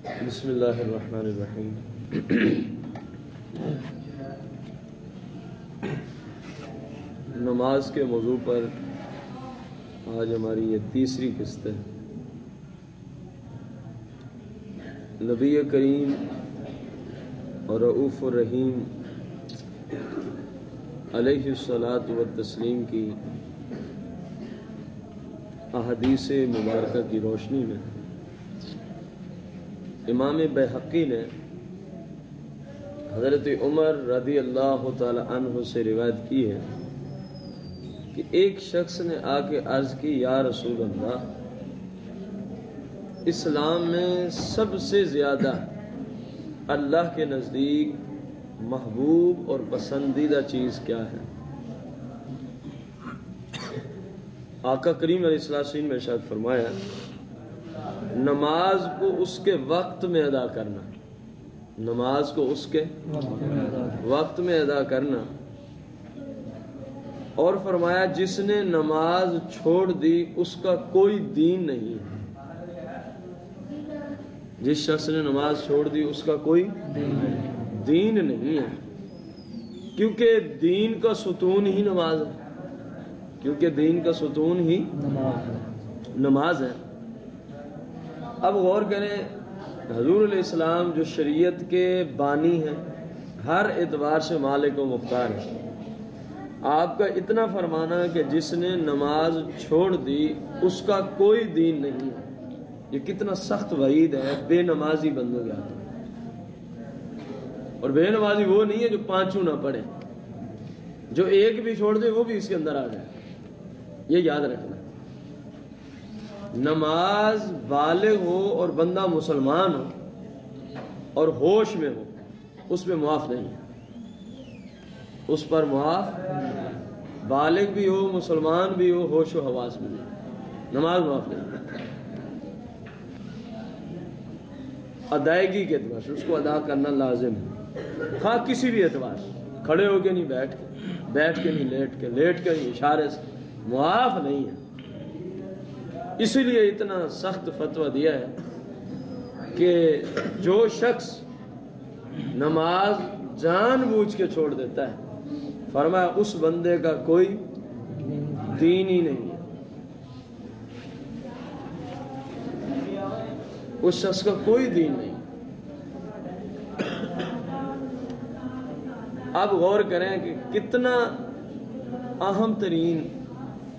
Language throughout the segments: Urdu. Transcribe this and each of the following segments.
بسم اللہ الرحمن الرحیم۔ نماز کے موضوع پر آج ہماری یہ تیسری قسط ہے۔ نبی کریم اور رؤوف الرحیم علیہ الصلاۃ والتسلیم کی احادیث مبارکہ کی روشنی میں امام بیہقی نے حضرت عمر رضی اللہ تعالی عنہ سے روایت کی ہے کہ ایک شخص نے آ کے عرض کی، یا رسول اللہ، اسلام میں سب سے زیادہ اللہ کے نزدیک محبوب اور پسندیدہ چیز کیا ہے؟ آقا کریم علیہ السلام نے ارشاد فرمایا، نماز کو اس کے وقت میں ادا کرنا، نماز کو اس کے وقت میں ادا کرنا، اور فرمایا جس نے نماز چھوڑ دی اس کا کوئی دین نہیں ہے۔ جس شخص نے نماز چھوڑ دی اس کا کوئی دین نہیں ہے، کیونکہ دین کا ستون ہی نماز ہے، کیونکہ دین کا ستون ہی نماز ہے۔ اب غور کریں، حضور علیہ السلام جو شریعت کے بانی ہیں، ہر اعتبار سے مالک و مختار ہیں، آپ کا اتنا فرمانا کہ جس نے نماز چھوڑ دی اس کا کوئی دین نہیں ہے، یہ کتنا سخت وعید ہے بے نمازی بندوں کے ہاتھ۔ اور بے نمازی وہ نہیں ہے جو پانچوں نہ پڑھے، جو ایک بھی چھوڑ دے وہ بھی اس کے اندر آ جائے، یہ یاد رکھنا۔ نماز بالغ ہو اور بندہ مسلمان ہو اور ہوش میں ہو، اس پہ معاف نہیں ہے، اس پر معاف، بالغ بھی ہو، مسلمان بھی ہو، ہوش و حواس بھی ہو، نماز معاف نہیں ہے۔ ادائیگی کے اعتبار سے اس کو ادا کرنا لازم ہے، خواہ کسی بھی اعتبار سے، کھڑے ہو کے نہیں، بیٹھ کے نہیں، لیٹ کے نہیں، اشارے سے معاف نہیں ہے۔ اسی لیے اتنا سخت فتویٰ دیا ہے کہ جو شخص نماز جان بوجھ کے چھوڑ دیتا ہے، فرمایا اس بندے کا کوئی دین ہی نہیں ہے، اس شخص کا کوئی دین نہیں۔ اب غور کریں کہ کتنا اہم ترین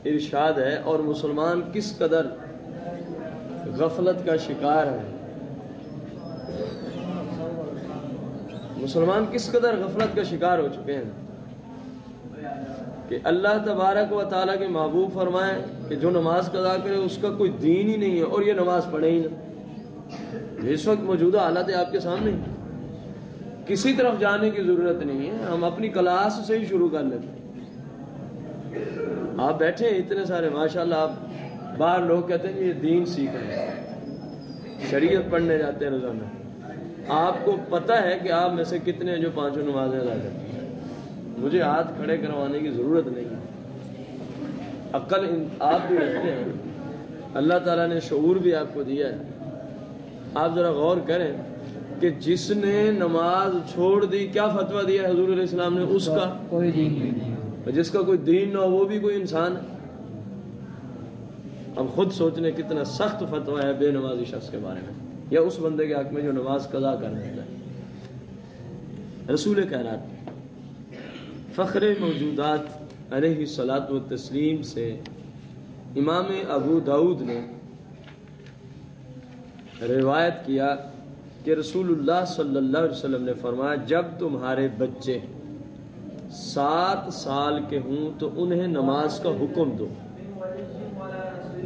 ارشاد ہے اور مسلمان کس قدر غفلت کا شکار ہے، مسلمان کس قدر غفلت کا شکار ہو چکے ہیں کہ اللہ تبارک و تعالیٰ کے محبوب فرمائیں کہ جو نماز قضا کرے اس کا کوئی دین ہی نہیں ہے، اور یہ نماز پڑھے ہی نہ۔ اس وقت موجودہ حالت آپ کے سامنے، کسی طرف جانے کی ضرورت نہیں ہے، ہم اپنی کلاس سے ہی شروع کر لیتے ہیں۔ آپ بیٹھے ہیں اتنے سارے، ماشاءاللہ، آپ باہر لوگ کہتے ہیں کہ یہ دین سیکھ رہے ہیں، شریعت پڑھنے جاتے ہیں روزانہ، آپ کو پتہ ہے کہ آپ میں سے کتنے ہیں جو پانچوں نمازیں ادا کرتے ہیں؟ مجھے ہاتھ کھڑے کروانے کی ضرورت نہیں ہے، عقل آپ بھی رکھتے ہیں، اللہ تعالیٰ نے شعور بھی آپ کو دیا ہے۔ آپ ذرا غور کریں کہ جس نے نماز چھوڑ دی، کیا فتویٰ دیا ہے حضور علیہ السلام نے؟ اس کا کوئی دین نہیں، جس کا کوئی دین نہ ہو وہ بھی کوئی انسان ہے۔ اب خود سوچنے کتنا سخت فتویٰ ہے بے نمازی شخص کے بارے میں، یا اس بندے کے حق میں جو نماز قضا کر دیتا ہے۔ رسول کائنات فخر موجودات علیہ الصلاۃ والتسلیم سے امام ابو داؤد نے روایت کیا کہ رسول اللہ صلی اللہ علیہ وسلم نے فرمایا، جب تمہارے بچے 7 سال کے ہوں تو انہیں نماز کا حکم دو۔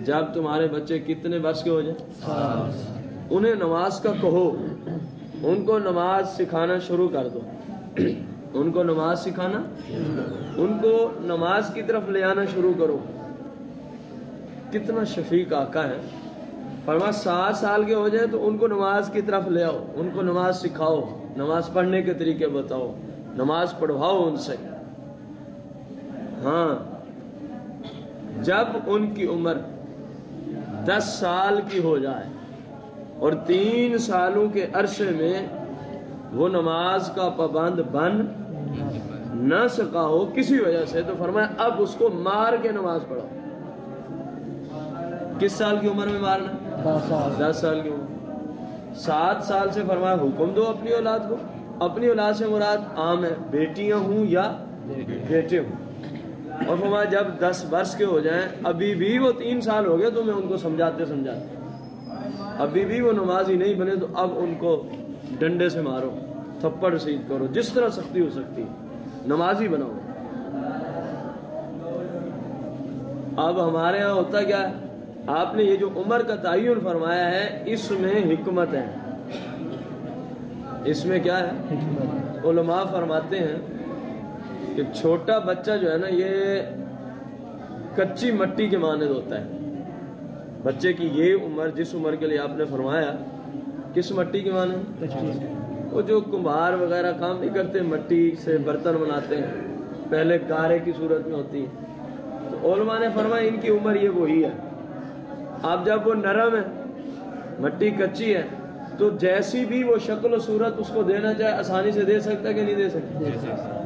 جب تمہارے بچے کتنے برس کے ہو جائیں، انہیں نماز کا کہو، ان کو نماز سکھانا شروع کر دو، ان کو نماز سکھانا، ان کو نماز کی طرف لے آنا شروع کرو۔ کتنا شفیق آقا ہے، فرمایا 7 سال کے ہو جائیں تو ان کو نماز کی طرف لے آؤ، ان کو نماز سکھاؤ، نماز پڑھنے کے طریقے بتاؤ، نماز پڑھواؤ ان سے۔ ہاں، جب ان کی عمر 10 سال کی ہو جائے اور 3 سالوں کے عرصے میں وہ نماز کا پابند بن نہ سکا ہو کسی وجہ سے، تو فرمایا اب اس کو مار کے نماز پڑھو۔ کس سال کی عمر میں مارنا؟ 10 سال کی عمر۔ 7 سال سے فرمایا حکم دو اپنی اولاد کو، اپنی اولاد سے مراد عام ہے بیٹیاں ہوں یا بیٹے ہوں، اور فرمایا جب 10 برس کے ہو جائیں، ابھی بھی وہ 3 سال ہو گئے تو میں ان کو سمجھاتے ابھی بھی وہ نمازی نہیں بنے تو اب ان کو ڈنڈے سے مارو، تھپڑ رسید کرو، جس طرح سختی ہو سکتی، نمازی بناؤ۔ اب ہمارے ہاں ہوتا کیا ہے، آپ نے یہ جو عمر کا تعین فرمایا ہے اس میں حکمت ہے، اس میں کیا ہے؟ علماء فرماتے ہیں کہ چھوٹا بچہ جو ہے نا یہ کچی مٹی کے مانند ہوتا ہے۔ بچے کی یہ عمر، جس عمر کے لیے آپ نے فرمایا، کس مٹی کے مانند؟ وہ جو کمبھار وغیرہ کام نہیں کرتے، مٹی سے برتن بناتے ہیں، پہلے گارے کی صورت میں ہوتی ہے، تو علماء نے فرمایا ان کی عمر یہ وہی ہے۔ اب جب وہ نرم ہے، مٹی کچی ہے، تو جیسی بھی وہ شکل و صورت اس کو دینا چاہے آسانی سے دے سکتا ہے کہ نہیں دے سکتا؟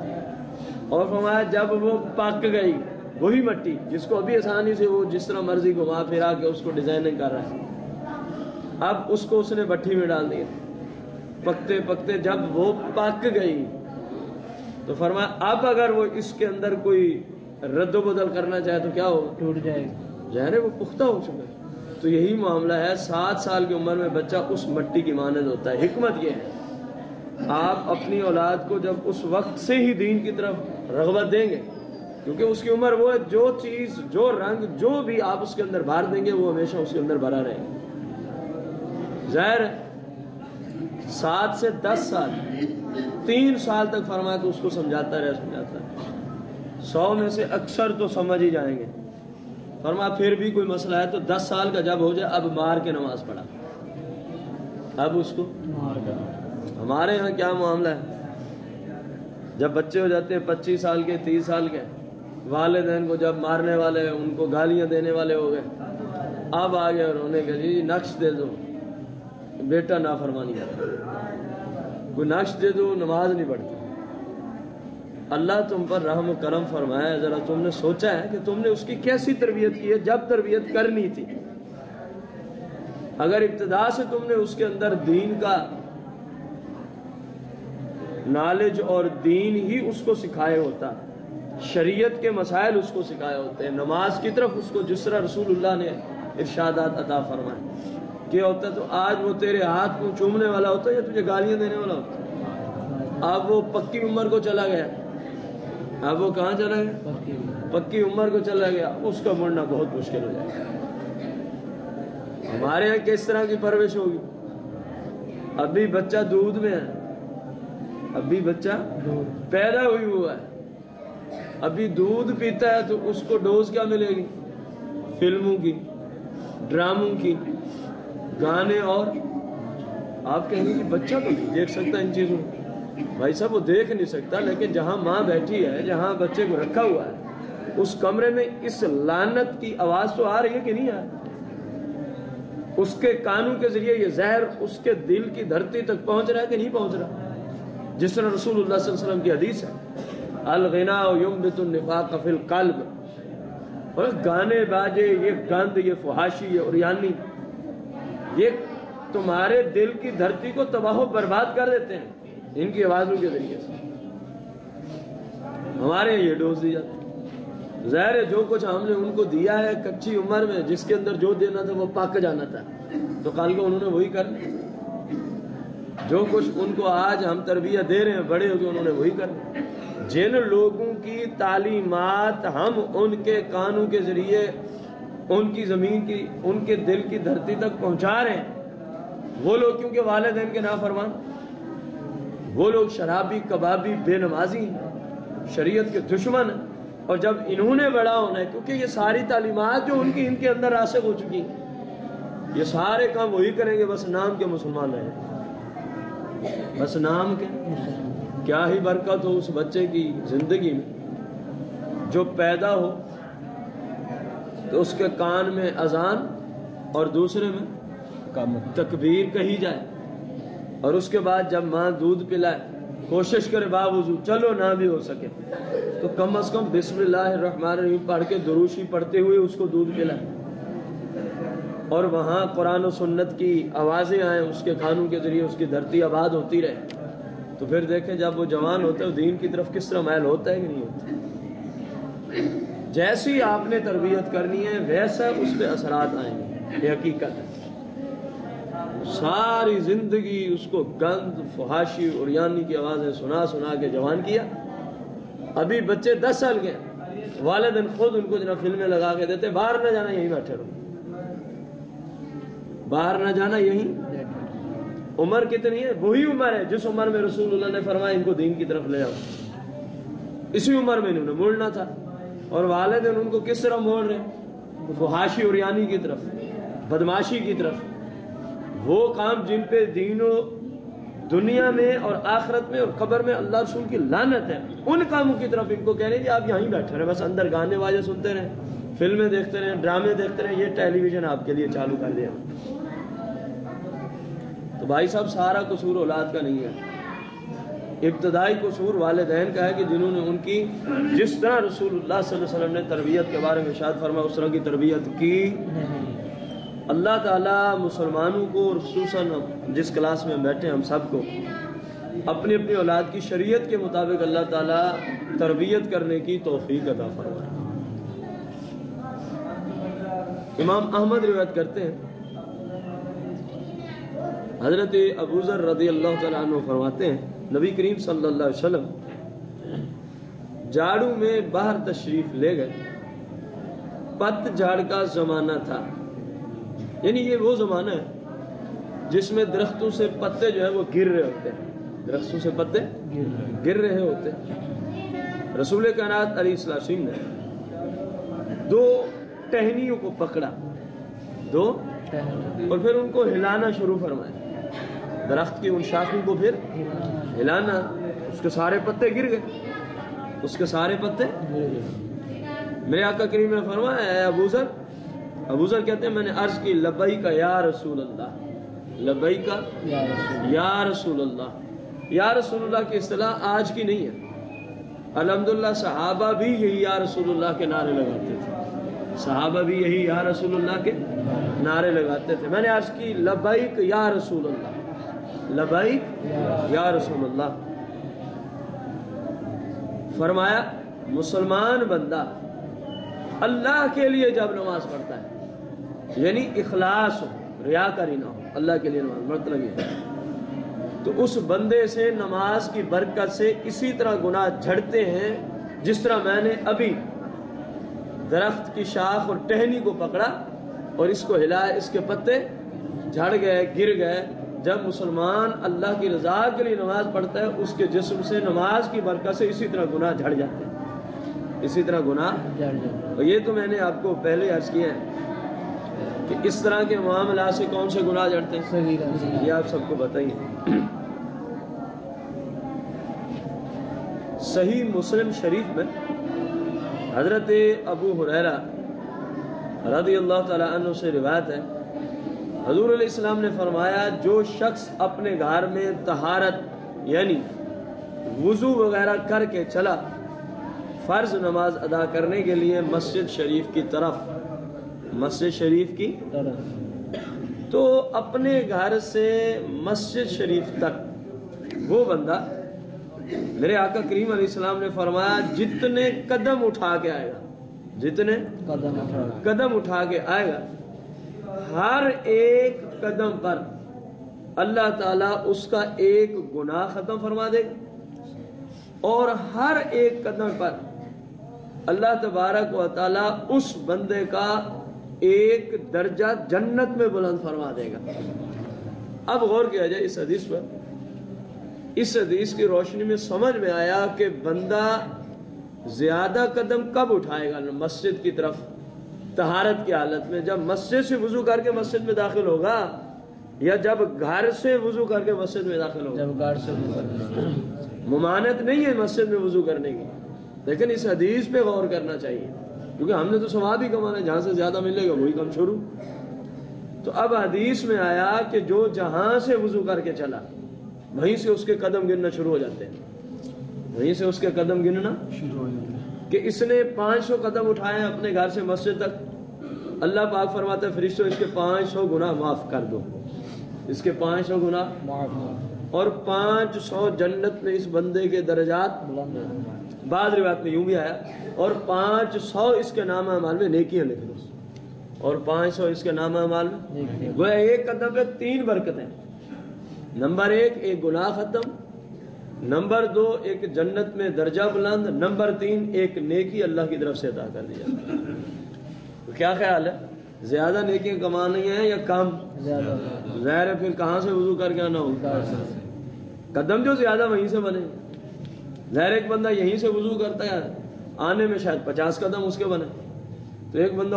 اور فرمایا جب وہ پک گئی وہی مٹی جس کو ابھی آسانی سے وہ جس طرح مرضی گھما پھرا کے اس کو ڈیزائننگ کر رہا ہے، اب اس کو اس نے بھٹی میں ڈال دیا، پکتے پکتے جب وہ پک گئی تو فرمایا اب اگر وہ اس کے اندر کوئی رد و بدل کرنا چاہے تو کیا ہوگا؟ ٹوٹ جائے گا، ظاہر ہے وہ پختہ ہو چکا ہے۔ تو یہی معاملہ ہے، 7 سال کی عمر میں بچہ اس مٹی کی مانند ہوتا ہے۔ حکمت یہ ہے آپ اپنی اولاد کو جب اس وقت سے ہی دین کی طرف رغبت دیں گے، کیونکہ اس کی عمر وہ ہے، جو چیز، جو رنگ، جو بھی آپ اس کے اندر بھر دیں گے وہ ہمیشہ اس کے اندر بھرا رہے گا۔ ظاہر ہے 7 سے 10 سال 3 سال تک فرمایا تو اس کو سمجھاتا رہے 100 میں سے اکثر تو سمجھ ہی جائیں گے۔ فرمایا پھر بھی کوئی مسئلہ ہے تو 10 سال کا جب ہو جائے اب مار کے نماز پڑھا، اب اس کو ہمارے ہاں کیا معاملہ ہے، جب بچے ہو جاتے ہیں 25 سال کے 30 سال کے، والدین کو جب مارنے والے ان کو گالیاں دینے والے ہو گئے، اب آ گئے اور انہوں نے کہا جی نقش دے دو، بیٹا نافرمانی کرتا، کوئی نقش دے دو نماز نہیں پڑھتا۔ اللہ تم پر رحم و کرم فرمایا، ذرا تم نے سوچا ہے کہ تم نے اس کی کیسی تربیت کی ہے جب تربیت کرنی تھی؟ اگر ابتدا سے تم نے اس کے اندر دین کا نالج اور دین ہی اس کو سکھائے ہوتا، شریعت کے مسائل اس کو سکھائے ہوتے ہیں، نماز کی طرف اس کو جس طرح رسول اللہ نے ارشادات عطا فرمائے کیا ہوتا، تو آج وہ تیرے ہاتھ کو چومنے والا ہوتا یا تجھے گالیاں دینے والا ہوتا؟ اب وہ پکی عمر کو چلا گیا، اب وہ کہاں چلا گیا؟ پکی عمر کو چلا گیا، اس کا مڑنا بہت مشکل ہو جائے گا۔ ہمارے یہاں کس طرح کی پرورش ہوگی؟ ابھی بچہ دودھ میں ہے، ابھی بچہ پیدا ہوئی ہوا ہے، ابھی دودھ پیتا ہے، تو اس کو ڈوز کیا ملے گی؟ فلموں کی، ڈراموں کی، گانے، اور آپ کہیں گے کہ بچہ تو نہیں دیکھ سکتا ان چیزوں، بھائی صاحب وہ دیکھ نہیں سکتا، لیکن جہاں ماں بیٹھی ہے، جہاں بچے کو رکھا ہوا ہے، اس کمرے میں اس لعنت کی آواز تو آ رہی ہے کہ نہیں آ رہی؟ اس کے کانوں کے ذریعے یہ زہر اس کے دل کی دھرتی تک پہنچ رہا ہے کہ نہیں پہنچ رہا؟ جس طرح رسول اللہ صلی اللہ علیہ وسلم کی حدیث ہے، الغناء ينبت النفاق فی القلب، اور گانے باجے، یہ گند، یہ فحاشی، یہ عریانی، یہ تمہارے دل کی دھرتی کو تباہ و برباد کر دیتے ہیں ان کی آوازوں کے ذریعے سے۔ ہمارے یہ ڈوز دی جاتی، ظاہر ہے جو کچھ ہم نے ان کو دیا ہے کچی عمر میں، جس کے اندر جو دینا تھا وہ پک جانا تھا، تو کل کو انہوں نے وہی کرنا، جو کچھ ان کو آج ہم تربیت دے رہے ہیں بڑے ہو کے انہوں نے وہی کرنا۔ جن لوگوں کی تعلیمات ہم ان کے کانوں کے ذریعے ان کی زمین کی، ان کے دل کی دھرتی تک پہنچا رہے ہیں، وہ لوگ کیونکہ والدین کے نافرمان، وہ لوگ شرابی، کبابی، بے نمازی ہیں، شریعت کے دشمن ہیں، اور جب انہوں نے بڑا ہونا ہے، کیونکہ یہ ساری تعلیمات جو ان کے اندر راسخ ہو چکی ہیں، یہ سارے کام وہی کریں گے، بس نام کے مسلمان رہیں، بس نام کے۔ کیا ہی برکت ہو اس بچے کی زندگی میں جو پیدا ہو تو اس کے کان میں اذان اور دوسرے میں تکبیر کہی جائے، اور اس کے بعد جب ماں دودھ پلائے کوشش کرے باوضو، چلو نہ بھی ہو سکے تو کم از کم بسم اللہ الرحمن الرحیم پڑھ کے دروشی پڑھتے ہوئے اس کو دودھ پلائے، اور وہاں قرآن و سنت کی آوازیں آئیں، اس کے کانوں کے ذریعے اس کی دھرتی آباد ہوتی رہے، تو پھر دیکھیں جب وہ جوان ہوتا ہے دین کی طرف کس طرح مائل ہوتا ہے کہ نہیں ہوتا۔ جیسی آپ نے تربیت کرنی ہے ویسا اس پہ اثرات آئیں گے، یہ حقیقت ہے۔ ساری زندگی اس کو گند فحاشی اور یعنی کی آوازیں سنا سنا کے جوان کیا، ابھی بچے 10 سال کے ہیں، والدین خود ان کو جناب فلمیں لگا کے دیتے، باہر نہ جانا یہیں بیٹھے رہو، باہر نہ جانا یہیں۔ عمر کتنی ہے؟ وہی عمر ہے جس عمر میں رسول اللہ نے فرمایا ان کو دین کی طرف لے آؤ، اسی عمر میں انہوں نے موڑنا تھا، اور والدین ان کو کس طرح موڑ رہے؟ فحاشی اور یعنی کی طرف، بدماشی کی طرف، وہ کام جن پہ دین و دنیا میں اور آخرت میں اور قبر میں اللہ رسول کی لعنت ہے، ان کاموں کی طرف ان کو کہہ رہے ہیں کہ آپ یہیں بیٹھے رہے، بس اندر گانے واجے سنتے رہیں، فلمیں دیکھتے رہیں، ڈرامے دیکھتے رہیں، یہ ٹیلی ویژن آپ کے لیے چالو کر دیا۔ تو بھائی صاحب سارا قصور اولاد کا نہیں ہے، ابتدائی قصور والدین کا ہے کہ جنہوں نے ان کی جس طرح رسول اللہ صلی اللہ علیہ وسلم نے تربیت کے بارے میں ارشاد فرمایا اس طرح کی تربیت کی۔ اللہ تعالیٰ مسلمانوں کو اور خصوصاً جس کلاس میں بیٹھے ہم سب کو اپنی اپنی اولاد کی شریعت کے مطابق اللہ تعالیٰ تربیت کرنے کی توفیق عطا فرمائے۔ امام احمد روایت کرتے ہیں، حضرت ابو ذر رضی اللہ تعالیٰ عنہ فرماتے ہیں نبی کریم صلی اللہ علیہ وسلم جھاڑو میں باہر تشریف لے گئے، پت جھاڑ کا زمانہ تھا، یعنی یہ وہ زمانہ ہے جس میں درختوں سے پتے جو ہے وہ گر رہے ہوتے ہیں، درختوں سے پتے گر رہے ہوتے ہیں۔ رسول کائنات علیہ السلام نے 2 ٹہنیوں کو پکڑا، 2 اور پھر ان کو ہلانا شروع فرمایا، درخت کی ان شاخوں کو پھر ہلانا، اس کے سارے پتے گر گئے، اس کے سارے پتے میرے آقا کریم نے فرمایا اے ابو ذر، ابو ذر کہتے ہیں میں نے عرض کی لبیک یا رسول اللہ، لبیک یا رسول اللہ۔ یا رسول اللہ کی اصطلاح آج کی نہیں ہے، الحمدللہ صحابہ بھی یہی یا رسول اللہ کے نعرے لگاتے تھے، صحابہ بھی یہی یا رسول اللہ کے نعرے لگاتے تھے۔ میں نے عرض کی لبیک یا رسول اللہ، لبیک یا رسول اللہ۔ فرمایا مسلمان بندہ اللہ کے لیے جب نماز پڑھتا ہے، یعنی اخلاص ہو، ریاکاری نہ ہو، اللہ کے لیے نماز مطلب یہ ہے، تو اس بندے سے نماز کی برکت سے اسی طرح گناہ جھڑتے ہیں جس طرح میں نے ابھی درخت کی شاخ اور ٹہنی کو پکڑا اور اس کو ہلایا، اس کے پتے جھڑ گئے، گر گئے۔ جب مسلمان اللہ کی رضا کے لیے نماز پڑھتا ہے اس کے جسم سے نماز کی برکت سے اسی طرح گناہ جھڑ جاتے ہیں، اسی طرح گناہ جھڑ جاتے ہیں۔ اور یہ تو میں نے آپ کو پہلے عرض کیا ہے کہ اس طرح کے معاملات سے کون سے گناہ جڑتے ہیں، یہ آپ سب کو بتائیے۔ صحیح مسلم شریف میں حضرت ابو ہریرہ رضی اللہ تعالیٰ عنہ سے روایت ہے، حضور علیہ السلام نے فرمایا جو شخص اپنے گھر میں طہارت یعنی وضو وغیرہ کر کے چلا فرض نماز ادا کرنے کے لیے مسجد شریف کی طرف، مسجد شریف کی طرف، تو اپنے گھر سے مسجد شریف تک وہ بندہ، میرے آقا کریم علیہ السلام نے فرمایا جتنے قدم اٹھا کے آئے گا، جتنے قدم اٹھا کے آئے گا، ہر ایک قدم پر اللہ تعالیٰ اس کا ایک گناہ ختم فرما دے گا، اور ہر ایک قدم پر اللہ تبارک و تعالیٰ اس بندے کا ایک درجہ جنت میں بلند فرما دے گا۔ اب غور کیا جائے اس حدیث پر، اس حدیث کی روشنی میں سمجھ میں آیا کہ بندہ زیادہ قدم کب اٹھائے گا مسجد کی طرف طہارت کی حالت میں، جب مسجد سے وضو کر کے مسجد میں داخل ہوگا یا جب گھر سے وضو کر کے مسجد میں داخل ہوگا؟ جب گھر سے وضو کر کے۔ ممانعت نہیں ہے مسجد میں وضو کرنے کی، لیکن اس حدیث پہ غور کرنا چاہیے، کیونکہ ہم نے تو ثواب ہی کمانا ہے، جہاں سے زیادہ ملے گا وہی کم شروع۔ تو اب حدیث میں آیا کہ جو جہاں سے وضو کر کے چلا وہیں سے اس کے قدم گننا شروع ہو جاتے ہیں، وہیں سے اس کے قدم گننا شروع ہو جاتے ہیں کہ اس نے 500 قدم اٹھائے ہیں اپنے گھر سے مسجد تک، اللہ پاک فرماتا ہے فرشتوں اس کے 500 گناہ معاف کر دو، اس کے 500 گناہ معاف، اور 500 جنت میں اس بندے کے درجات بلند۔ بعض روایت میں یوں بھی آیا اور 500 اس کے نام اعمال میں نیکیاں لکھ دو، اور 500 اس کے نام اعمال میں، وہ ایک قدم پہ 3 برکتیں، نمبر 1 ایک گناہ ختم، نمبر 2 ایک جنت میں درجہ بلند، نمبر 3 ایک نیکی اللہ کی طرف سے عطا کر دی جاتی ہے۔ تو کیا خیال ہے، زیادہ نیکیاں کمانی ہیں یا کم؟ ظاہر ہے پھر کہاں سے وضو کر کے آنا ہوگا، قدم جو زیادہ وہیں سے بنے، ظاہر ایک بندہ یہیں سے وضو کرتا ہے آنے میں شاید 50 قدم اس کے بنے، تو ایک بندہ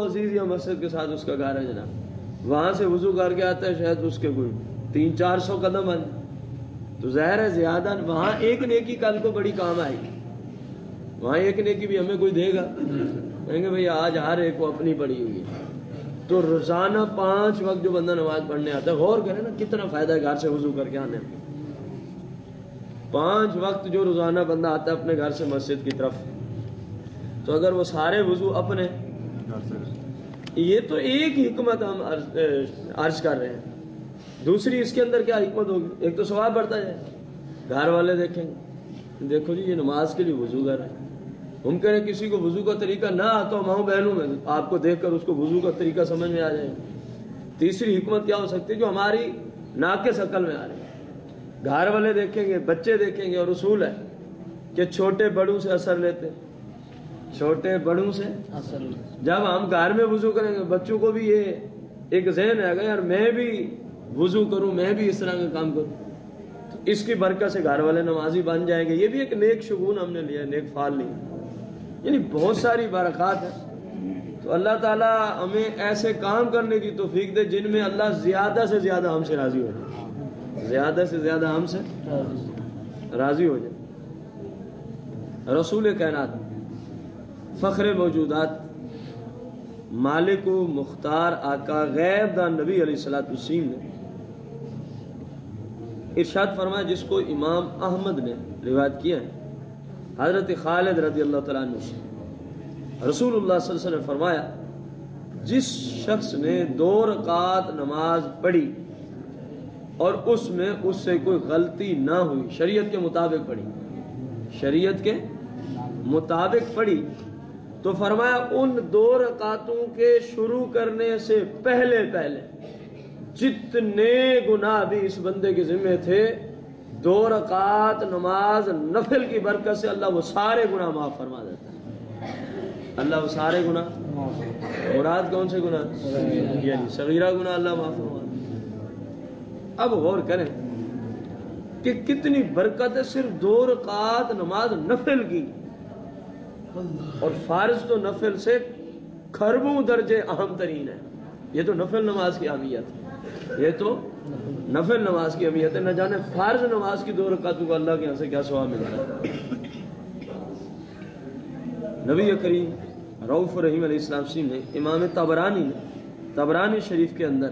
عزیزیہ مسجد کے ساتھ اس کا گھر ہے جناب، وہاں سے وضو کر کے آتا ہے شاید اس کے کوئی 300-400 قدم بنے، تو ظاہر ہے زیادہ وہاں ایک نیکی کل کو بڑی کام آئے گی، وہاں ایک نیکی بھی ہمیں کوئی دے گا، کہیں گے بھئی آج ہر ایک کو اپنی پڑی ہوئی ہے۔ تو روزانہ 5 وقت جو بندہ نماز پڑھنے آتا ہے، غور کریں نا کتنا فائدہ ہے گھر سے وضو کر کے آنے میں، 5 وقت جو روزانہ بندہ آتا ہے اپنے گھر سے مسجد کی طرف، تو اگر وہ سارے وضو اپنے، یہ تو ایک حکمت ہم عرض کر رہے ہیں، دوسری اس کے اندر کیا حکمت ہوگی، ایک تو ثواب بڑھتا جائے، گھر والے دیکھیں گے دیکھو جی یہ نماز کے لیے وضو کر رہے ہیں، ممکن ہے کسی کو وضو کا طریقہ نہ آتا ہو ماؤں بہنوں میں، آپ کو دیکھ کر اس کو وضو کا طریقہ سمجھ میں آ جائے۔ تیسری حکمت کیا ہو سکتی ہے جو ہماری ناقص عقل میں آ رہی ہے، گھر والے دیکھیں گے، بچے دیکھیں گے، اور اصول ہے کہ چھوٹے بڑوں سے اثر لیتے، چھوٹے بڑوں سے اثر، جب ہم گھر میں وضو کریں گے بچوں کو بھی یہ ایک ذہن ہے گا یار میں بھی وضو کروں، میں بھی اس طرح کا کام کروں، تو اس کی برکت سے گھر والے نمازی بن جائیں گے۔ یہ بھی ایک نیک شگون ہم نے لیا، نیک فعال لیا، یعنی بہت ساری برکات ہیں۔ تو اللہ تعالیٰ ہمیں ایسے کام کرنے کی توفیق دے جن میں اللہ زیادہ سے زیادہ ہم سے راضی ہو جائے، زیادہ سے زیادہ ہم سے راضی ہو جائے۔ رسول کائنات، فخر موجودات، مالک و مختار آقا غیب دان نبی علیہ الصلوۃ والسلام نے ارشاد فرمایا، جس کو امام احمد نے روایت کیا ہے حضرت خالد رضی اللہ تعالیٰ عنہ سے، رسول اللہ صلی اللہ علیہ وسلم نے فرمایا، جس شخص نے 2 رکعت نماز پڑھی اور اس میں اس سے کوئی غلطی نہ ہوئی، شریعت کے مطابق پڑھی، شریعت کے مطابق پڑھی، تو فرمایا ان 2 رکعتوں کے شروع کرنے سے پہلے جتنے گناہ بھی اس بندے کے ذمہ تھے، 2 رکعت نماز نفل کی برکت سے اللہ وہ سارے گناہ معاف فرما دیتا ہے۔ اللہ وہ سارے گناہ، مراد کون سے گناہ؟ یعنی صغیرہ گناہ اللہ معاف فرما دیتا ہے۔ اب غور کریں کہ کتنی برکت ہے صرف 2 رکعت نماز نفل کی، اور فارض تو نفل سے کھربوں درجے اہم ترین ہے۔ یہ تو نفل نماز کی اہمیت ہے، یہ تو نفل نماز کی اہمیت ہے، نہ جانے فرض نماز کی 2 رکعتوں کو اللہ کے یہاں سے کیا ثواب ملتا ہے۔ نبی کریم رؤوف رحیم علیہ السلام نے، امام طبرانی شریف کے اندر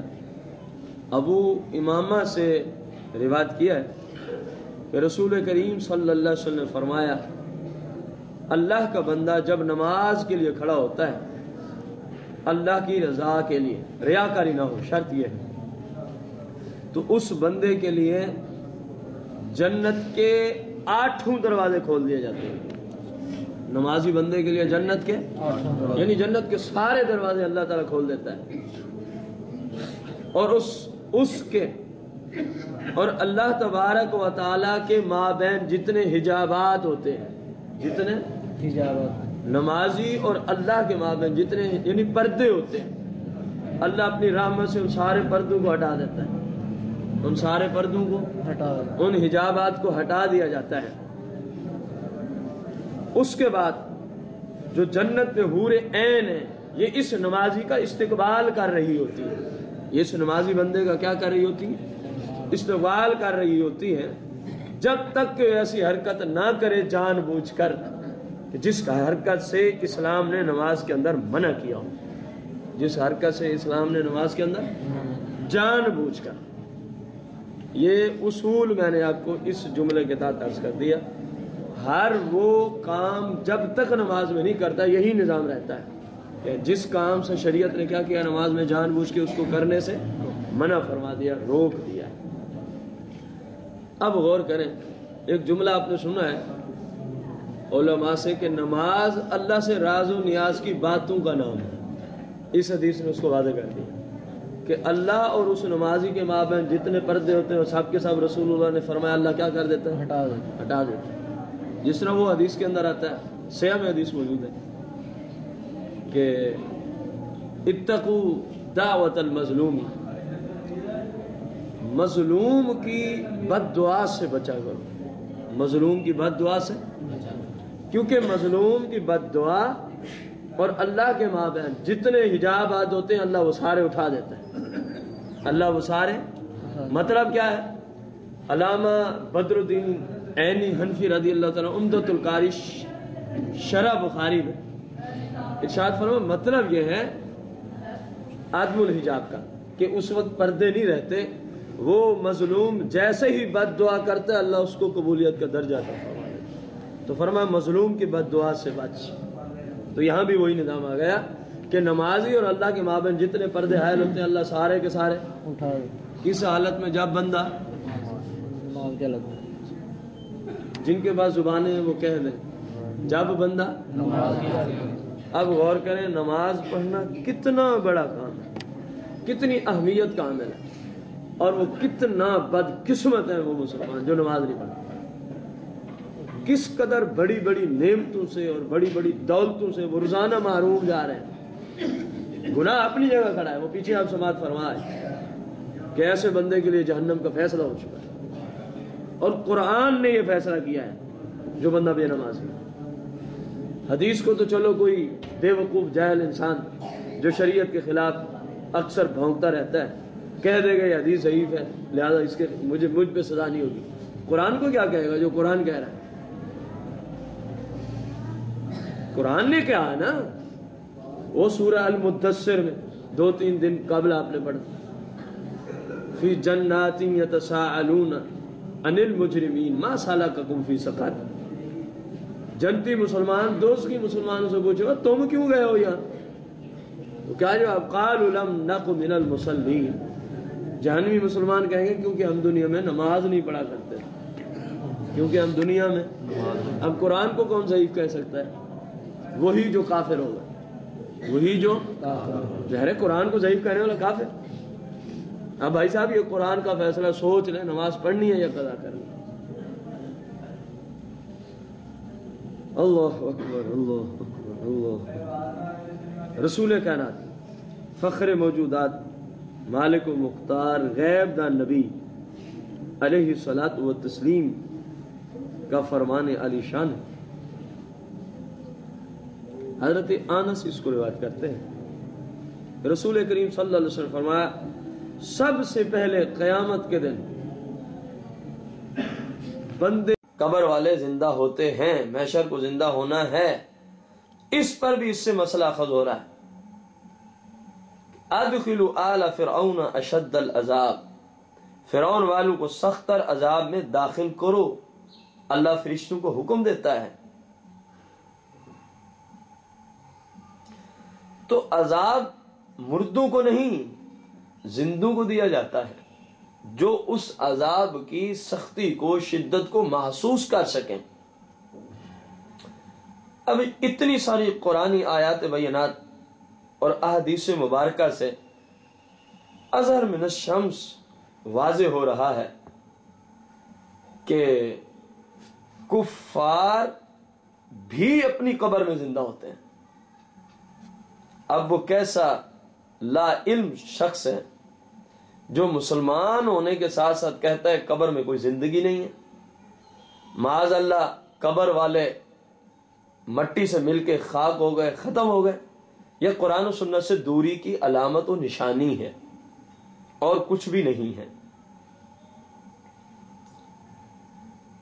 ابو امامہ سے روایت کیا ہے کہ رسول کریم صلی اللہ علیہ وسلم نے فرمایا، اللہ کا بندہ جب نماز کے لیے کھڑا ہوتا ہے اللہ کی رضا کے لیے، ریاکاری نہ ہو، شرط یہ ہے، تو اس بندے کے لیے جنت کے 8 دروازے کھول دیے جاتے ہیں۔ نمازی بندے کے لیے جنت کے یعنی جنت کے سارے دروازے اللہ تعالیٰ کھول دیتا ہے، اور اس کے اور اللہ تبارک و تعالیٰ کے مابین جتنے حجابات ہوتے ہیں، جتنے حجابات نمازی اور اللہ کے مابین جتنے یعنی پردے ہوتے ہیں، اللہ اپنی رحمت سے ان سارے پردوں کو ہٹا دیتا ہے، ان سارے پردوں کو ان حجابات کو ہٹا دیا جاتا ہے۔ اس کے بعد جو جنت میں حور عین ہے، یہ اس نمازی کا استقبال کر رہی ہوتی ہے، یہ اس نمازی بندے کا کیا کر رہی ہوتی ہے؟ استقبال کر رہی ہوتی ہے، جب تک کہ ایسی حرکت نہ کرے جان بوجھ کر کہ جس کا حرکت سے اسلام نے نماز کے اندر منع کیا ہو۔ جس حرکت سے اسلام نے نماز کے اندر جان بوجھ کر، یہ اصول میں نے آپ کو اس جملے کے تحت عرض کر دیا. ہر وہ کام جب تک نماز میں نہیں کرتا یہی نظام رہتا ہے کہ جس کام سے شریعت نے کیا کیا، نماز میں جان بوجھ کے اس کو کرنے سے منع فرما دیا، روک دیا. اب غور کریں، ایک جملہ آپ نے سنا ہے علماء سے کہ نماز اللہ سے راز و نیاز کی باتوں کا نام ہے. اس حدیث نے اس کو واضح کر دیا کہ اللہ اور اس نمازی کے مابین جتنے پردے ہوتے ہیں سب کے سب رسول اللہ نے فرمایا اللہ کیا کر دیتا ہے، ہٹا دیتا ہے. جس طرح وہ حدیث کے اندر آتا ہے، صحیح میں حدیث موجود ہے کہ اتقوا دعوت المظلوم، مظلوم کی بد دعا سے بچا کرو، مظلوم کی بد دعا سے، کیونکہ مظلوم کی بد دعا اور اللہ کے مابین جتنے حجابات ہوتے ہیں اللہ وہ سارے اٹھا دیتا ہے. اللہ وہ سارے، مطلب کیا ہے؟ علامہ بدر الدین عینی حنفی رضی اللہ تعالیٰ عمدۃ القاری شرح بخاری میں ارشاد فرمایا مطلب یہ ہے عدم الحجاب کا کہ اس وقت پردے نہیں رہتے، وہ مظلوم جیسے ہی بد دعا کرتا ہے اللہ اس کو قبولیت کا درجہ عطا فرما دیتا. تو فرمایا مظلوم کی بد دعا سے بچ. تو یہاں بھی وہی نظام آ گیا کہ نمازی اور اللہ کے مابین جتنے پردے حائل ہوتے ہیں اللہ سارے کے سارے اٹھا. کس حالت میں؟ جب بندہ، جن کے پاس زبانیں ہیں وہ کہہ دیں، جب بندہ. اب غور کریں، نماز پڑھنا کتنا بڑا کام ہے، کتنی اہمیت کا عمل ہے، اور وہ کتنا بدقسمت ہے وہ مسلمان جو نماز نہیں پڑھتا. کس قدر بڑی بڑی نعمتوں سے اور بڑی بڑی دولتوں سے وہ روزانہ محروم جا رہے ہیں. گناہ اپنی جگہ کھڑا ہے، وہ پیچھے آپ سماعت فرمائے کہ ایسے بندے کے لیے جہنم کا فیصلہ ہو چکا ہے، اور قرآن نے یہ فیصلہ کیا ہے جو بندہ بے نماز ہے. حدیث کو تو چلو کوئی بے وقوف جاہل انسان جو شریعت کے خلاف اکثر بھونکتا رہتا ہے کہہ دے گا یہ حدیث ضعیف ہے لہذا اس کے مجھ پہ سزا نہیں ہوگی. قرآن کو کیا کہے گا جو قرآن کہہ رہا ہے؟ قرآن نے کہا ہے نا، وہ سورہ المدثر میں 2-3 دن قبل آپ نے پڑھا، فی جنات یتساءلون عن المجرمین ما سلککم فی سقر. جنتی مسلمان دوست کی مسلمانوں سے پوچھے تم کیوں گئے ہو یہاں؟ تو کیا جواب؟ قالوا لم نک من المصلین. جہنمی مسلمان کہیں گے کیونکہ ہم دنیا میں نماز نہیں پڑھا کرتے، کیونکہ ہم دنیا میں. اب قرآن کو کون ضعیف کہہ سکتا ہے؟ وہی جو کافر ہوگا، وہی جو ظاہر قرآن کو ضعیف کہنے والا کافر. اب بھائی صاحب یہ قرآن کا فیصلہ سوچ لیں، نماز پڑھنی ہے یا قضا کرنی ہے. اللہ اکبر اللہ اکبر اللہ. رسول کائنات، فخر موجودات، مالک و مختار، غیب دان نبی علیہ الصلاۃ والتسلیم کا فرمان علی شان ہے. حضرت انس اس کو روایت کرتے ہیں، رسول کریم صلی اللہ علیہ وسلم فرمایا سب سے پہلے قیامت کے دن بندے قبر والے زندہ ہوتے ہیں، محشر کو زندہ ہونا ہے. اس پر بھی اس سے مسئلہ اخذ ہو رہا ہے. ادخلوا آل فرعون اشد العذاب، فرعون والوں کو سخت تر عذاب میں داخل کرو. اللہ فرشتوں کو حکم دیتا ہے. تو عذاب مردوں کو نہیں زندوں کو دیا جاتا ہے جو اس عذاب کی سختی کو، شدت کو محسوس کر سکیں. اب اتنی ساری قرآنی آیات بینات اور احادیث مبارکہ سے اظہر من الشمس واضح ہو رہا ہے کہ کفار بھی اپنی قبر میں زندہ ہوتے ہیں. اب وہ کیسا لا علم شخص ہے جو مسلمان ہونے کے ساتھ ساتھ کہتا ہے قبر میں کوئی زندگی نہیں ہے. معاذ اللہ قبر والے مٹی سے مل کے خاک ہو گئے، ختم ہو گئے. یہ قرآن و سنت سے دوری کی علامت و نشانی ہے اور کچھ بھی نہیں ہے.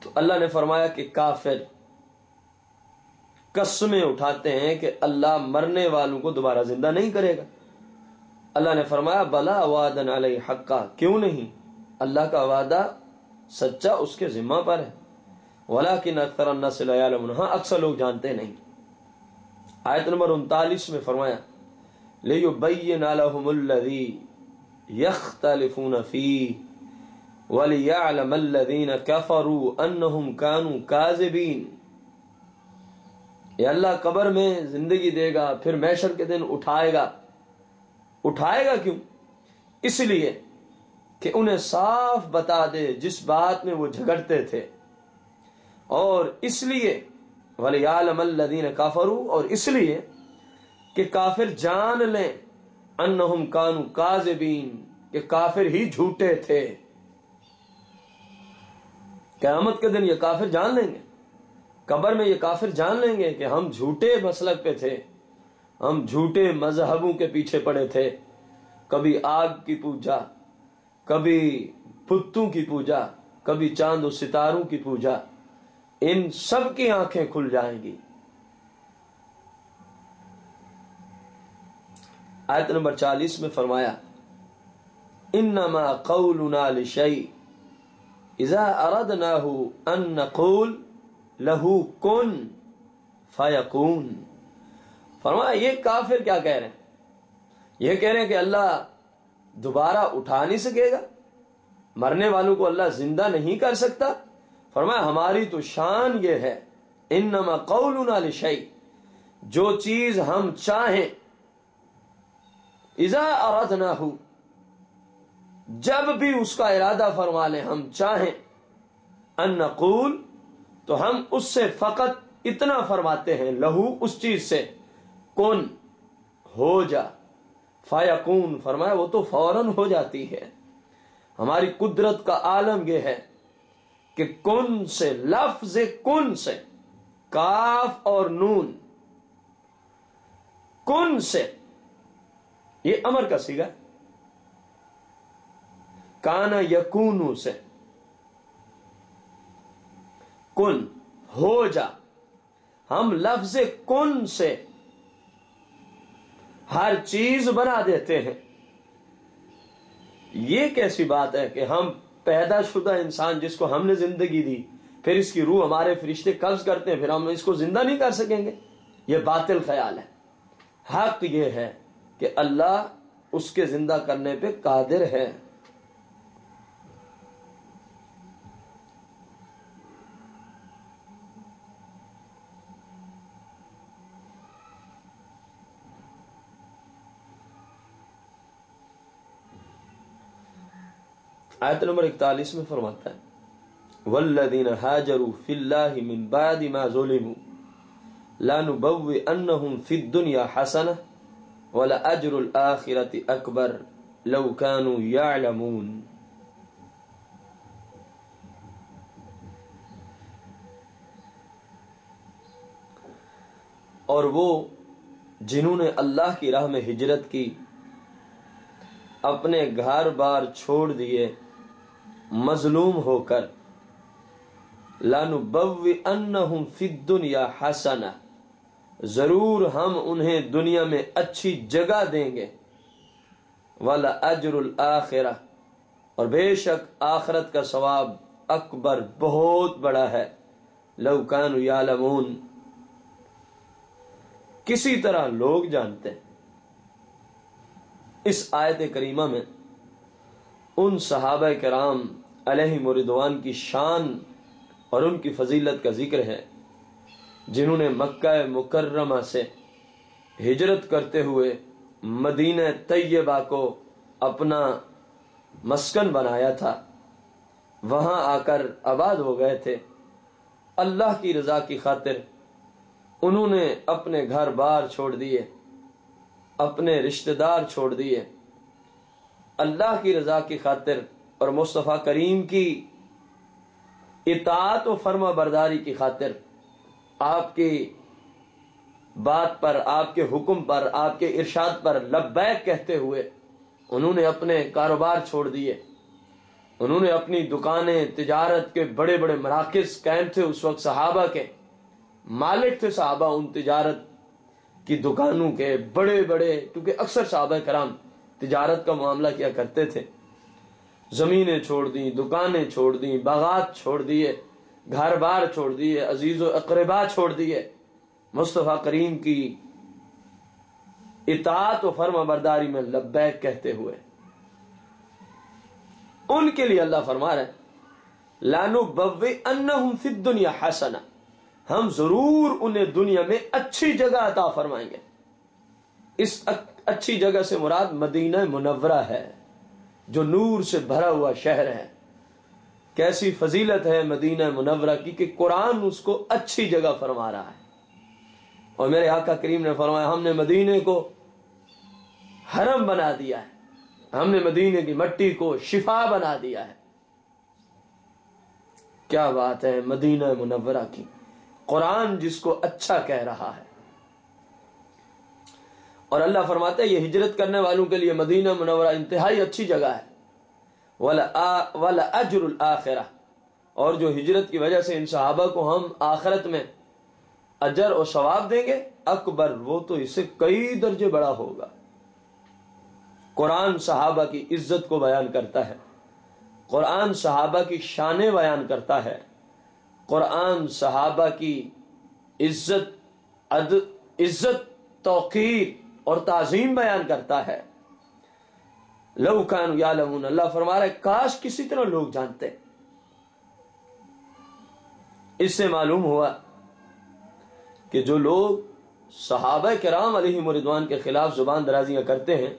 تو اللہ نے فرمایا کہ کافر قسمیں اٹھاتے ہیں کہ اللہ مرنے والوں کو دوبارہ زندہ نہیں کرے گا. اللہ نے فرمایا بلا وعدن علیہ حقا، کیوں نہیں، اللہ کا وعدہ سچا اس کے ذمہ پر ہے، ولکن اکثر الناس لا یعلمون، ہاں اکثر لوگ جانتے نہیں۔ آیت نمبر 39 میں فرمایا لیبین لهم الذی یختلفون فیہ ولیعلم الذین کفروا انہم کانوا کاذبین۔ یہ اللہ قبر میں زندگی دے گا، پھر محشر کے دن اٹھائے گا۔ اٹھائے گا کیوں؟ اس لیے کہ انہیں صاف بتا دے جس بات میں وہ جھگڑتے تھے، اور اس لیے وَلِيَعْلَمَ الَّذِينَ كَفَرُوا، اور اس لیے کہ کافر جان لیں انہم کانوا کاذبین، کہ کافر ہی جھوٹے تھے۔ قیامت کے دن یہ کافر جان لیں گے، قبر میں یہ کافر جان لیں گے کہ ہم جھوٹے مسلک پہ تھے، ہم جھوٹے مذہبوں کے پیچھے پڑے تھے، کبھی آگ کی پوجا، کبھی بتوں کی پوجا، کبھی چاند و ستاروں کی پوجا، ان سب کی آنکھیں کھل جائیں گی۔ آیت نمبر 40 میں فرمایا انما قولنا لشیء اذا اردناہ ان نقول لہو کن فیکون۔ فرمایا یہ کافر کیا کہہ رہے ہیں؟ یہ کہہ رہے ہیں کہ اللہ دوبارہ اٹھا نہیں سکے گا، مرنے والوں کو اللہ زندہ نہیں کر سکتا۔ فرمایا ہماری تو شان یہ ہے، انما قولنا لشیء، جو چیز ہم چاہیں، اذا اردناہ، جب بھی اس کا ارادہ فرما لیں، ہم چاہیں، ان نقول، تو ہم اس سے فقط اتنا فرماتے ہیں، لہو، اس چیز سے، کن، ہو جا، فیکون، فرمایا وہ تو فوراً ہو جاتی ہے۔ ہماری قدرت کا عالم یہ ہے کہ کن سے، لفظ کن سے، کاف اور نون، کن سے، یہ امر کا صیغہ، کانا یکونو سے، کن، ہو جا، ہم لفظ کن سے ہر چیز بنا دیتے ہیں۔ یہ کیسی بات ہے کہ ہم پیدا شدہ انسان جس کو ہم نے زندگی دی، پھر اس کی روح ہمارے فرشتے قبض کرتے ہیں، پھر ہم اس کو زندہ نہیں کر سکیں گے؟ یہ باطل خیال ہے۔ حق یہ ہے کہ اللہ اس کے زندہ کرنے پہ قادر ہے۔ آیت نمبر 41 میں فرماتا ہے والذین ہاجروا فی اللہ من بعد ما ظلموا لنبوئنہم فی الدنیا حسنہ ولأجر الآخرۃ اکبر لو کانوا یعلمون۔ اور وہ جنہوں نے اللہ کی راہ میں ہجرت کی، اپنے گھر بار چھوڑ دیے مظلوم ہو کر، لَنُبَوِّئَنَّهُمْ فِي الدُّنْيَا حَسَنَةً، ضرور ہم انہیں دنیا میں اچھی جگہ دیں گے، وَلَأَجْرُ الْآخِرَةِ، اور بے شک آخرت کا ثواب اکبر، بہت بڑا ہے، لَوْ كَانُوا يَعْلَمُونَ، کسی طرح لوگ جانتے ہیں۔ اس آیت کریمہ میں ان صحابہ کرام علیہم رضوان کی شان اور ان کی فضیلت کا ذکر ہے جنہوں نے مکہ مکرمہ سے ہجرت کرتے ہوئے مدینہ طیبہ کو اپنا مسکن بنایا تھا، وہاں آ کر آباد ہو گئے تھے۔ اللہ کی رضا کی خاطر انہوں نے اپنے گھر بار چھوڑ دیے، اپنے رشتہ دار چھوڑ دیے، اللہ کی رضا کی خاطر اور مصطفیٰ کریم کی اطاعت و فرما برداری کی خاطر، آپ کی بات پر، آپ کے حکم پر، آپ کے ارشاد پر لبیک کہتے ہوئے انہوں نے اپنے کاروبار چھوڑ دیے، انہوں نے اپنی دکانیں، تجارت کے بڑے بڑے مراکز قائم تھے اس وقت، صحابہ کے مالک تھے صحابہ ان تجارت کی دکانوں کے، بڑے بڑے، کیونکہ اکثر صحابہ کرام تجارت کا معاملہ کیا کرتے تھے، زمینیں چھوڑ دیں، دکانیں چھوڑ دیں، باغات چھوڑ دیے، گھر بار چھوڑ دیے، عزیز و اقربا چھوڑ دیے، مصطفیٰ کریم کی اطاعت و فرما برداری میں لبیک کہتے ہوئے۔ ان کے لیے اللہ فرما رہے ہیں لَنُبَوِّئَنَّهُمْ فِي الدُّنْيَا حَسَنَةً، ہم ضرور انہیں دنیا میں اچھی جگہ عطا فرمائیں گے۔ اس اچھی جگہ سے مراد مدینہ منورہ ہے، جو نور سے بھرا ہوا شہر ہے۔ کیسی فضیلت ہے مدینہ منورہ کی کہ قرآن اس کو اچھی جگہ فرما رہا ہے۔ اور میرے آقا کریم نے فرمایا ہم نے مدینے کو حرم بنا دیا ہے، ہم نے مدینے کی مٹی کو شفا بنا دیا ہے۔ کیا بات ہے مدینہ منورہ کی، قرآن جس کو اچھا کہہ رہا ہے۔ اور اللہ فرماتا ہے یہ ہجرت کرنے والوں کے لیے مدینہ منورہ انتہائی اچھی جگہ ہے۔ وَلَأَجْرُ الْآخِرَةِ، اور جو ہجرت کی وجہ سے ان صحابہ کو ہم آخرت میں اجر اور ثواب دیں گے، اکبر، وہ تو اس سے کئی درجے بڑا ہوگا۔ قرآن صحابہ کی عزت کو بیان کرتا ہے، قرآن صحابہ کی شانیں بیان کرتا ہے، قرآن صحابہ کی عزت توقیر اور تعظیم بیان کرتا ہے۔ لَوْ كَانُوا يَعْلَمُونَ، اللہ فرما رہا ہے کاش کسی طرح لوگ جانتے۔ اس سے معلوم ہوا کہ جو لوگ صحابہ کرام علیہم رضوان کے خلاف زبان درازیاں کرتے ہیں،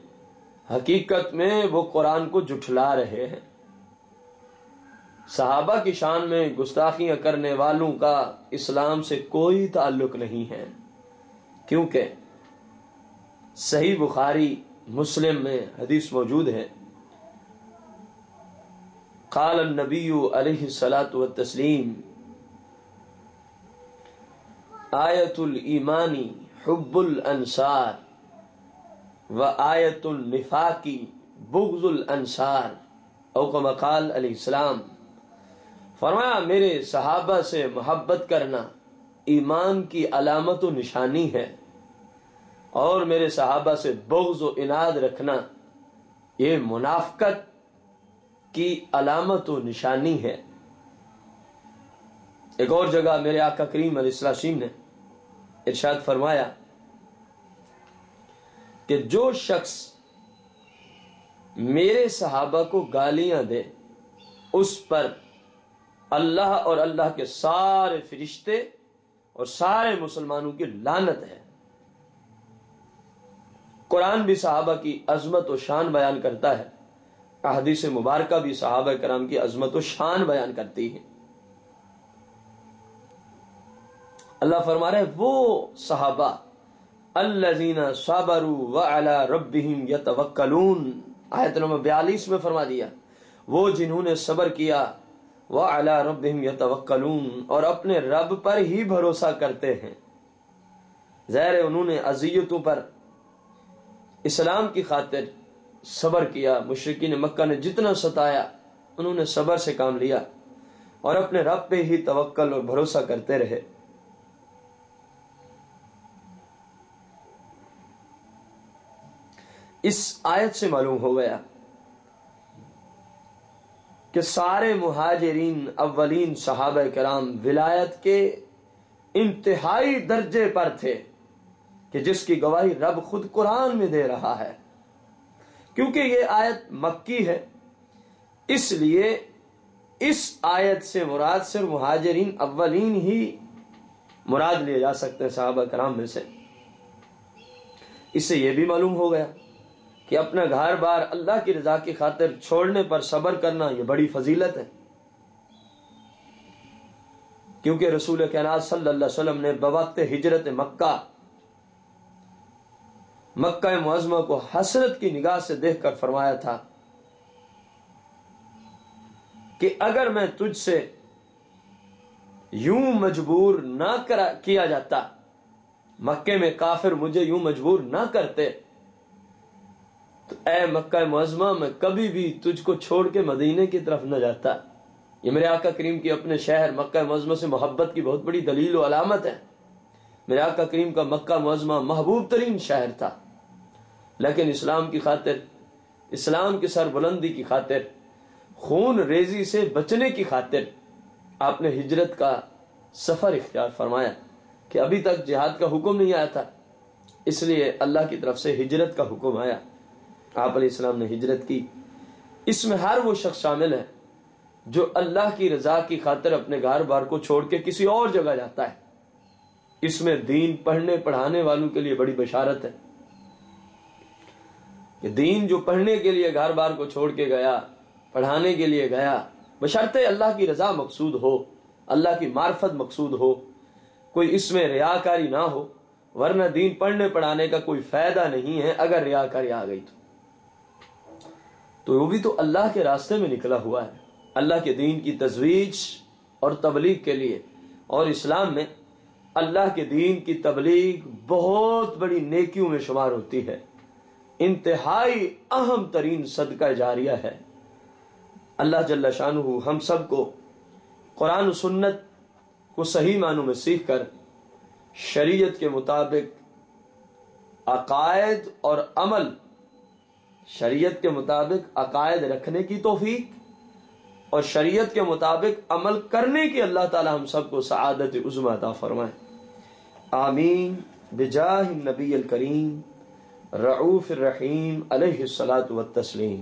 حقیقت میں وہ قرآن کو جھٹلا رہے ہیں۔ صحابہ کی شان میں گستاخیاں کرنے والوں کا اسلام سے کوئی تعلق نہیں ہے، کیونکہ صحیح بخاری مسلم میں حدیث موجود ہے، قال النبی علیہ الصلاۃ والتسلیم آیت الایمان حب الانصار و آیت النفاق بغض الانصار، او کما قال علیہ السلام، فرمایا میرے صحابہ سے محبت کرنا ایمان کی علامت و نشانی ہے، اور میرے صحابہ سے بغض و عناد رکھنا یہ منافقت کی علامت و نشانی ہے۔ ایک اور جگہ میرے آقا کریم علیہ السلام نے ارشاد فرمایا کہ جو شخص میرے صحابہ کو گالیاں دے اس پر اللہ اور اللہ کے سارے فرشتے اور سارے مسلمانوں کی لعنت ہے۔ قرآن بھی صحابہ کی عظمت و شان بیان کرتا ہے، احادیث مبارکہ بھی صحابہ کرام کی عظمت و شان بیان کرتی ہے۔ اللہ فرما رہے وہ صحابہ الذین صبروا وعلی ربہم یتوکلون، آیت نمبر 42 میں فرما دیا وہ جنہوں نے صبر کیا، وعلی ربہم یتوکلون، اور اپنے رب پر ہی بھروسہ کرتے ہیں۔ ظاہر انہوں نے اذیتوں پر اسلام کی خاطر صبر کیا، مشرکین مکہ نے جتنا ستایا انہوں نے صبر سے کام لیا اور اپنے رب پہ ہی توکل اور بھروسہ کرتے رہے۔ اس آیت سے معلوم ہو گیا کہ سارے مہاجرین اولین صحابہ کرام ولایت کے انتہائی درجے پر تھے، کہ جس کی گواہی رب خود قرآن میں دے رہا ہے۔ کیونکہ یہ آیت مکی ہے اس لیے اس آیت سے مراد صرف مہاجرین اولین ہی مراد لیے جا سکتے ہیں صحابہ کرام میں سے۔ اس سے یہ بھی معلوم ہو گیا کہ اپنا گھر بار اللہ کی رضا کی خاطر چھوڑنے پر صبر کرنا یہ بڑی فضیلت ہے، کیونکہ رسول کائنات صلی اللہ علیہ وسلم نے بوقت ہجرت مکہ معظمہ کو حسرت کی نگاہ سے دیکھ کر فرمایا تھا کہ اگر میں تجھ سے یوں مجبور نہ کیا جاتا، مکے میں کافر مجھے یوں مجبور نہ کرتے، تو اے مکہ معظمہ میں کبھی بھی تجھ کو چھوڑ کے مدینے کی طرف نہ جاتا۔ یہ میرے آقا کریم کی اپنے شہر مکہ معظمہ سے محبت کی بہت بڑی دلیل و علامت ہے۔ میرے آقا کریم کا مکہ معظمہ محبوب ترین شہر تھا، لیکن اسلام کی خاطر اسلام کی سربلندی کی خاطر، خون ریزی سے بچنے کی خاطر آپ نے ہجرت کا سفر اختیار فرمایا کہ ابھی تک جہاد کا حکم نہیں آیا تھا، اس لیے اللہ کی طرف سے ہجرت کا حکم آیا، آپ علیہ السلام نے ہجرت کی۔ اس میں ہر وہ شخص شامل ہے جو اللہ کی رضا کی خاطر اپنے گھر بار کو چھوڑ کے کسی اور جگہ جاتا ہے۔ اس میں دین پڑھنے پڑھانے والوں کے لیے بڑی بشارت ہے کہ دین جو پڑھنے کے لیے گھر بار کو چھوڑ کے گیا، پڑھانے کے لیے گیا، بشرطے اللہ کی رضا مقصود ہو، اللہ کی معرفت مقصود ہو، کوئی اس میں ریاکاری نہ ہو، ورنہ دین پڑھنے پڑھانے کا کوئی فائدہ نہیں ہے اگر ریاکاری آ گئی تو وہ بھی تو اللہ کے راستے میں نکلا ہوا ہے، اللہ کے دین کی ترویج اور تبلیغ کے لیے۔ اور اسلام میں اللہ کے دین کی تبلیغ بہت بڑی نیکیوں میں شمار ہوتی ہے، انتہائی اہم ترین صدقہ جاریہ ہے۔ اللہ جل شانہ ہم سب کو قرآن و سنت کو صحیح معنوں میں سیکھ کر شریعت کے مطابق عقائد اور عمل، شریعت کے مطابق عقائد رکھنے کی توفیق اور شریعت کے مطابق عمل کرنے کی اللہ تعالی ہم سب کو سعادت عظمی عطا فرمائے، آمین بجاہ النبی الکریم رؤوف الرحیم علیہ الصلاۃ والتسلیم۔